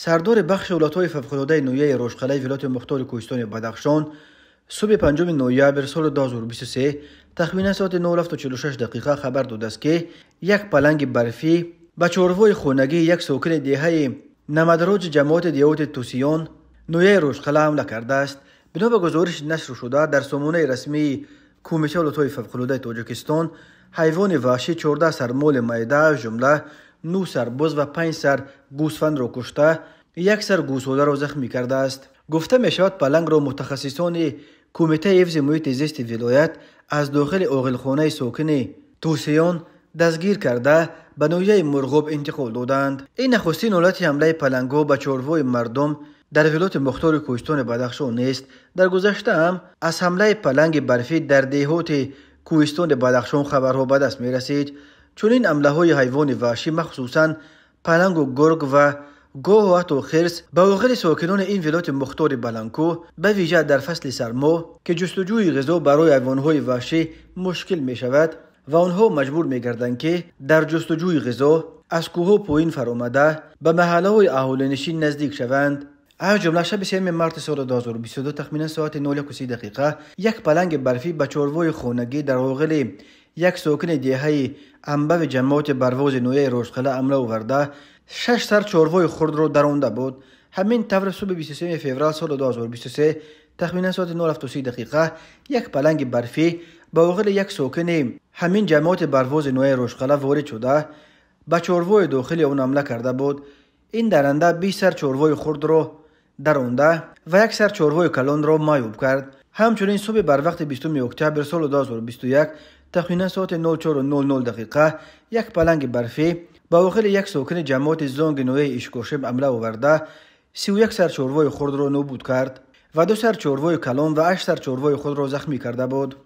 سردار بخش ولایت‌های فوق‌العاده نویه روشقلعه ولایت مختار کوهستان بدخشان صبح 5 نوامبر سال 2023 تخمین ساعت 9:46 دقیقه خبر داده است که یک پلنگ برفی به چاره‌های خانگی یک ساکن دهه نمدراج جماعت دیوت توسیان نویه روشقلعه حمله کرده است. بنا به گزارش نشر شده در سامانه رسمی کمیته ولایت‌های فوق‌العاده تاجیکستان، حیوان وحشی 14 سر مال معده از جمله 9 سر بز و 5 سر گوسفند را کشته، یک سر گوساله را زخمی کرده است. گفته می شود پلنگ را متخصصان کمیته حفظ محیط زیست ولایت از داخل عاقلخانه ساکن توسیان دستگیر کرده به نویه مرغاب انتقال دادند. این نخستین حالت حمله پلنگ‌ها به چاره‌های مردم در ولایت مختار کوهستان بدخشان نیست. در گذشته هم از حمله پلنگ برفی در دهات کوهستان بدخشان خبرها به دست می رسید. چون این حمله های حیوان وحشی مخصوصاً پلنگ و گرگ و گاو و حتی خرس به عاقل ساکنان این ولایت مختار بلندکو به ویژه در فصل سرما که جستجوی غذا برای حیوان‌های وحشی مشکل می شود و آنها مجبور می گردند که در جستجوی غذا از کوه پایین فرآمده به محله‌های اهالینشین نزدیک شوند. از جمله شب 3 مارس سال 2022 تخمینا ساعت 9:30 دقیقه یک پلنگ برفی به چاره‌های خانگی در عاقل یک ساکن دهه انبه جماعت برواز نویه روشقلعه حمله آورده 6 سر چاره‌های خرد را درانده بود. همین طور صبح 23 فوریه سال 2023 تخمینا ساعت 9:30 دقیقه یک پلنگ برفی به عاقل یک ساکن همین جماعت برواز نویه روشقلعه وارد شده به چاره‌های داخلی آن حمله کرده بود. این درنده 20 سر چاره‌های خرد را درانده و یک سر چاره‌های کلان را معیوب کرد. همچنین صبح بر وقت 20 اکتبر سال 2021 تخمینا ساعت 04:00 دقیقه یک پلنگ برفی به عاقل یک ساکن جماعت زانگ نویه اشکاشم حمله آورده 31 سر چاره‌های خرد را نابود کرد و 2 سر چاره‌های کلان و 8 سر چاره‌های خود را زخمی کرده بود.